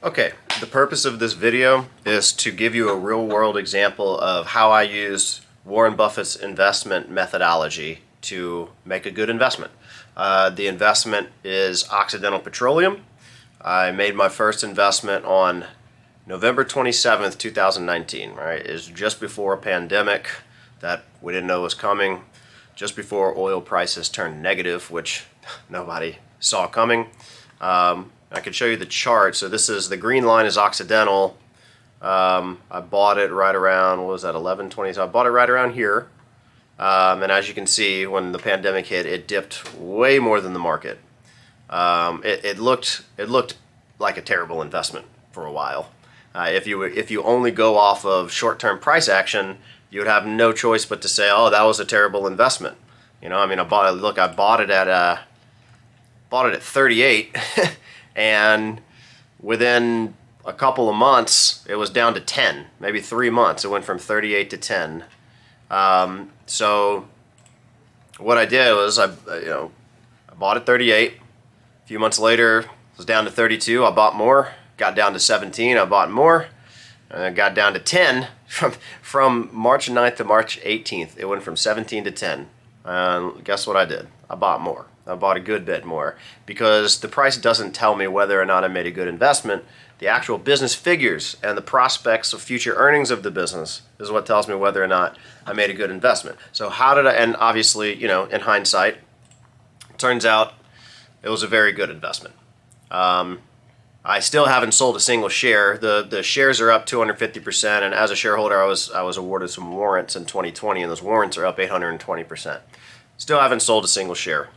Okay, the purpose of this video is to give you a real-world example of how I used Warren Buffett's investment methodology to make a good investment. The investment is Occidental Petroleum. I made my first investment on November 27th, 2019. Right, it's just before a pandemic that we didn't know was coming, just before oil prices turned negative, which nobody saw coming. I could show you the chart. So this is, the green line is Occidental. I bought it right around, what was that, 11.20? So I bought it right around here. And as you can see, when the pandemic hit, it dipped way more than the market. It looked like a terrible investment for a while. If you only go off of short-term price action, you would have no choice but to say, oh, that was a terrible investment. You know, I mean, I bought it at 38. And within a couple of months, it was down to 10, maybe 3 months. It went from 38 to 10. So what I did was I bought at 38. A few months later, it was down to 32. I bought more. Got down to 17. I bought more. And it got down to 10 from March 9th to March 18th. It went from 17 to 10. And guess what I did? I bought more. I bought a good bit more because the price doesn't tell me whether or not I made a good investment. The actual business figures and the prospects of future earnings of the business is what tells me whether or not I made a good investment. So how did I, and obviously, you know, in hindsight, it turns out it was a very good investment. I still haven't sold a single share. The shares are up 250%, and as a shareholder, I was awarded some warrants in 2020, and those warrants are up 820%. Still haven't sold a single share.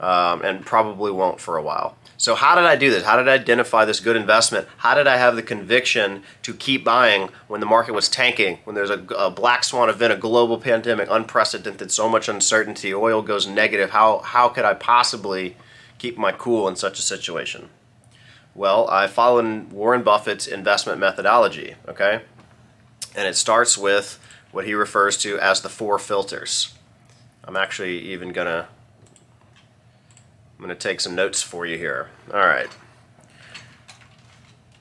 And probably won't for a while. So how did I do this? How did I identify this good investment? How did I have the conviction to keep buying when the market was tanking, when there's a black swan event, a global pandemic, unprecedented, so much uncertainty, oil goes negative? How could I possibly keep my cool in such a situation? Well, I followed Warren Buffett's investment methodology, okay? And it starts with what he refers to as the 4 filters. I'm actually even going to take some notes for you here. All right.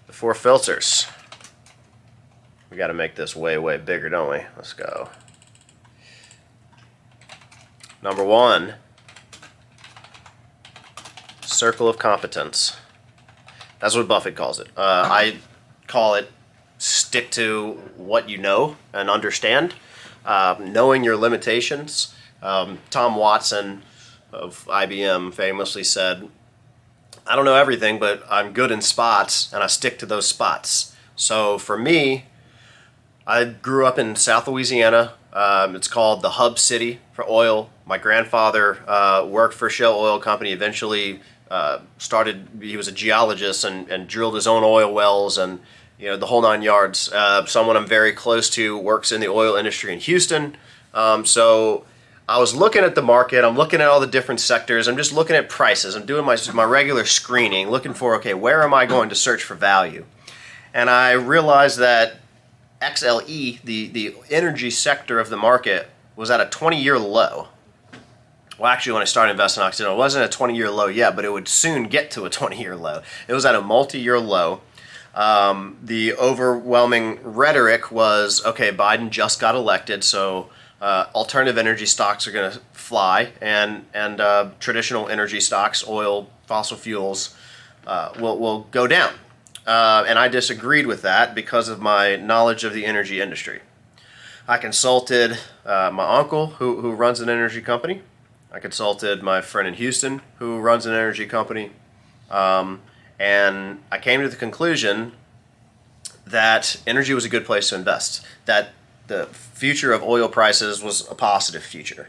The 4 filters. We got to make this way, way bigger, don't we? Let's go. Number 1, circle of competence. That's what Buffett calls it. I call it stick to what you know and understand, knowing your limitations. Tom Watson of IBM famously said, I don't know everything, but I'm good in spots, and I stick to those spots. So for me, I grew up in South Louisiana. It's called the hub city for oil. My grandfather worked for Shell Oil Company, eventually he was a geologist and drilled his own oil wells and, you know, the whole 9 yards. Someone I'm very close to works in the oil industry in Houston. So I was looking at the market, I'm looking at all the different sectors, I'm just looking at prices, I'm doing my regular screening, looking for, okay, where am I going to search for value? And I realized that XLE, the energy sector of the market, was at a 20-year low. Well, actually, when I started investing in Occidental, it wasn't a 20-year low yet, but it would soon get to a 20-year low. It was at a multi-year low. The overwhelming rhetoric was, okay, Biden just got elected, so alternative energy stocks are going to fly, and traditional energy stocks, oil, fossil fuels, will go down. And I disagreed with that because of my knowledge of the energy industry. I consulted my uncle, who runs an energy company. I consulted my friend in Houston, who runs an energy company. And I came to the conclusion that energy was a good place to invest, that the future of oil prices was a positive future.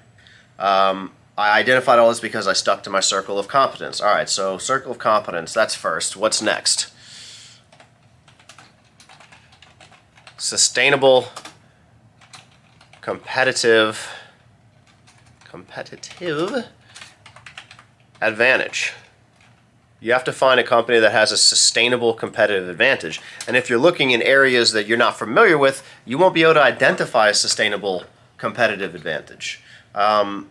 I identified all this because I stuck to my circle of competence. All right, so circle of competence, that's first. What's next? Sustainable, competitive advantage. You have to find a company that has a sustainable competitive advantage. And if you're looking in areas that you're not familiar with, you won't be able to identify a sustainable competitive advantage. The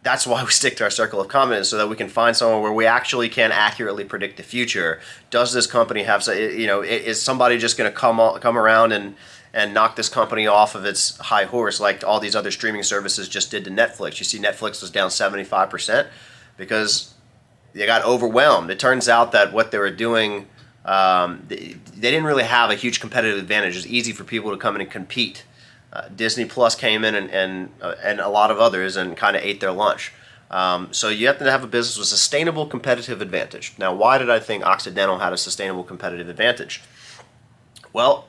that's why we stick to our circle of competence, so that we can find somewhere where we actually can accurately predict the future. Does this company have, is somebody just going to come around and knock this company off of its high horse like all these other streaming services just did to Netflix? You see Netflix was down 75% because they got overwhelmed. It turns out that what they were doing, they didn't really have a huge competitive advantage. It was easy for people to come in and compete. Disney Plus came in and a lot of others and kind of ate their lunch. So you have to have a business with sustainable competitive advantage. Now, why did I think Occidental had a sustainable competitive advantage? Well,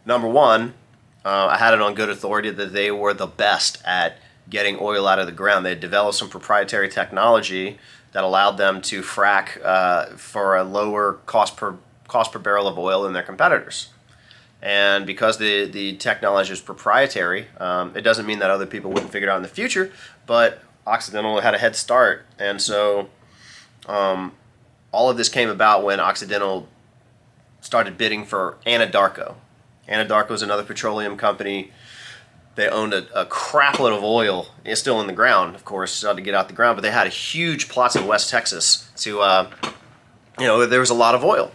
number one, I had it on good authority that they were the best at getting oil out of the ground. They had developed some proprietary technology that allowed them to frack for a lower cost per barrel of oil than their competitors. And because the technology is proprietary, it doesn't mean that other people wouldn't figure it out in the future, but Occidental had a head start. And so all of this came about when Occidental started bidding for Anadarko. Anadarko is another petroleum company. They owned a crap load of oil. It's still in the ground, of course, to get out the ground, but they had huge plots in West Texas to, there was a lot of oil.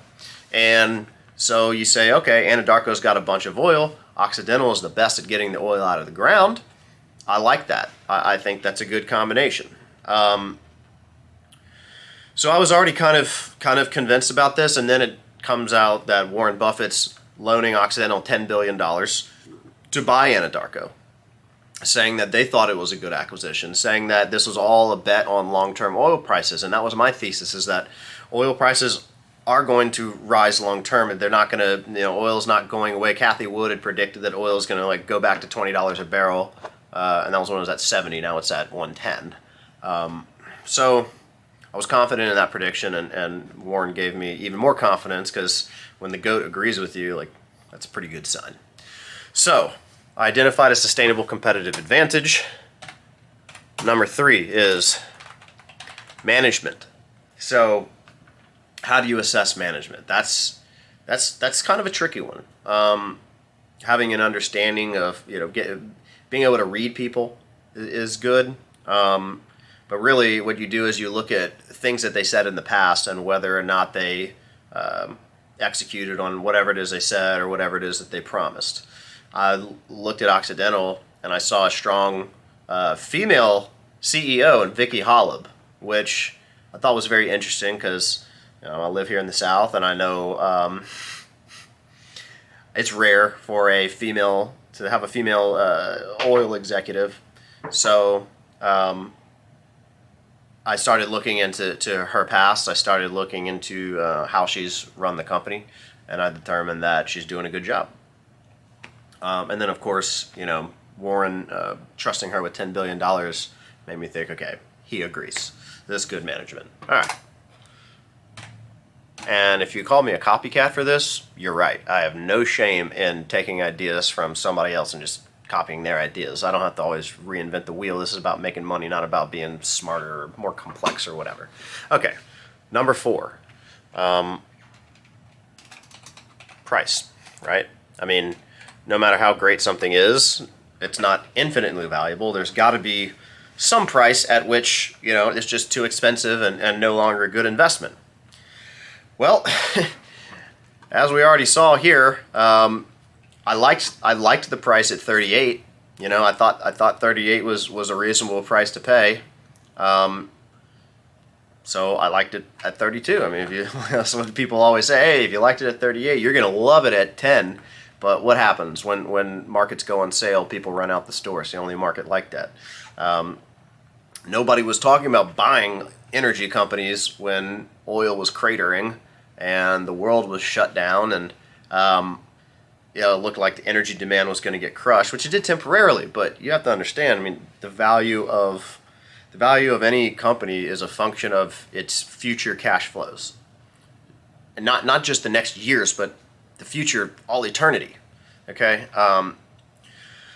And so you say, okay, Anadarko's got a bunch of oil. Occidental is the best at getting the oil out of the ground. I like that. I think that's a good combination. So I was already kind of convinced about this, and then it comes out that Warren Buffett's loaning Occidental $10 billion to buy Anadarko, saying that they thought it was a good acquisition, saying that this was all a bet on long-term oil prices. And that was my thesis, is that oil prices are going to rise long-term, and they're not going to, oil's not going away. Kathy Wood had predicted that oil is going to go back to $20 a barrel, and that was when it was at 70. Now it's at 110. So I was confident in that prediction, and Warren gave me even more confidence, because when the GOAT agrees with you, that's a pretty good sign. So I identified a sustainable competitive advantage. Number 3 is management. So how do you assess management? That's kind of a tricky one. Having an understanding of being able to read people is good. But really, what you do is you look at things that they said in the past and whether or not they executed on whatever it is they said or whatever it is that they promised. I looked at Occidental and I saw a strong female CEO in Vicky Holub, which I thought was very interesting because I live here in the South, and I know it's rare for a female to have a female oil executive. So I started looking into her past. I started looking into how she's run the company, and I determined that she's doing a good job. And then, of course, Warren trusting her with $10 billion made me think, okay, he agrees. This is good management. All right. And if you call me a copycat for this, you're right. I have no shame in taking ideas from somebody else and just copying their ideas. I don't have to always reinvent the wheel. This is about making money, not about being smarter or more complex or whatever. Okay, number 4. Price, right? I mean, no matter how great something is, it's not infinitely valuable. There's got to be some price at which, it's just too expensive and no longer a good investment. Well, as we already saw here, I liked the price at 38. I thought 38 was a reasonable price to pay. So I liked it at 32. I mean, that's what people always say. Hey, if you liked it at 38, you're gonna love it at 10. But what happens when markets go on sale? People run out the store. It's the only market like that. Nobody was talking about buying energy companies when oil was cratering and the world was shut down, and it looked like the energy demand was going to get crushed, which it did temporarily. But you have to understand, I mean, the value of any company is a function of its future cash flows, and not just the next years, but the future, all eternity. Okay,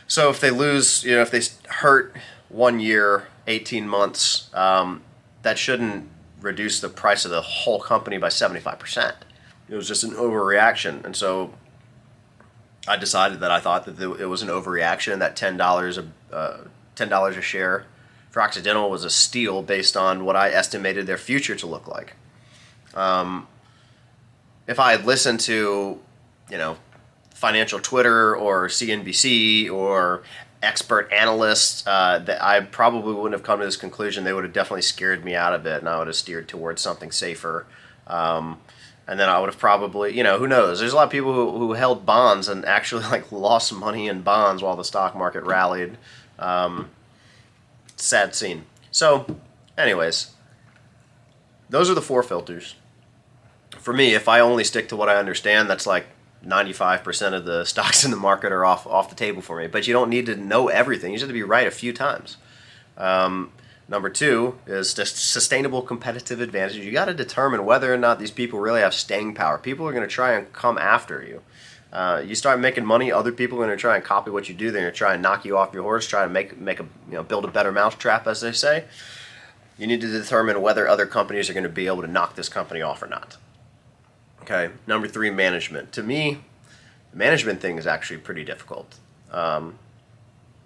so if they lose, if they hurt 1 year, 18 months, that shouldn't reduce the price of the whole company by 75%. It was just an overreaction, and so I decided that I thought that it was an overreaction, and that $10 a share for Occidental was a steal based on what I estimated their future to look like. If I had listened to, financial Twitter or CNBC or expert analysts, that I probably wouldn't have come to this conclusion. They would have definitely scared me out of it, and I would have steered towards something safer. And then I would have probably, who knows? There's a lot of people who held bonds and actually lost money in bonds while the stock market rallied. Sad scene. So, anyways, those are the 4 filters. For me, if I only stick to what I understand, that's 95% of the stocks in the market are off the table for me. But you don't need to know everything. You just have to be right a few times. Number 2 is just sustainable competitive advantage. You got to determine whether or not these people really have staying power. People are going to try and come after you. You start making money, other people are going to try and copy what you do. They're going to try and knock you off your horse, try to build a better mousetrap, as they say. You need to determine whether other companies are going to be able to knock this company off or not. Okay, number 3, management. To me, the management thing is actually pretty difficult.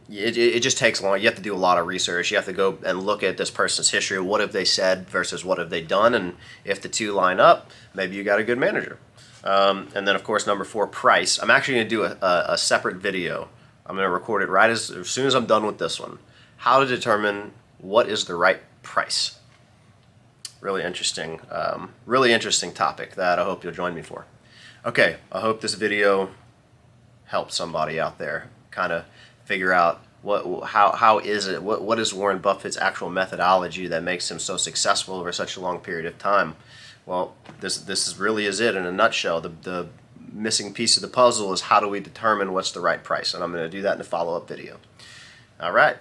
It just takes long. You have to do a lot of research. You have to go and look at this person's history. What have they said versus what have they done? And if the two line up, maybe you got a good manager. And then, of course, number 4, price. I'm actually going to do a separate video. I'm going to record it right as soon as I'm done with this one. How to determine what is the right price. Really interesting topic that I hope you'll join me for. Okay, I hope this video helps somebody out there kind of figure out how is it, what is Warren Buffett's actual methodology that makes him so successful over such a long period of time. Well, this really is it in a nutshell. The missing piece of the puzzle is how do we determine what's the right price, and I'm going to do that in a follow-up video. All right.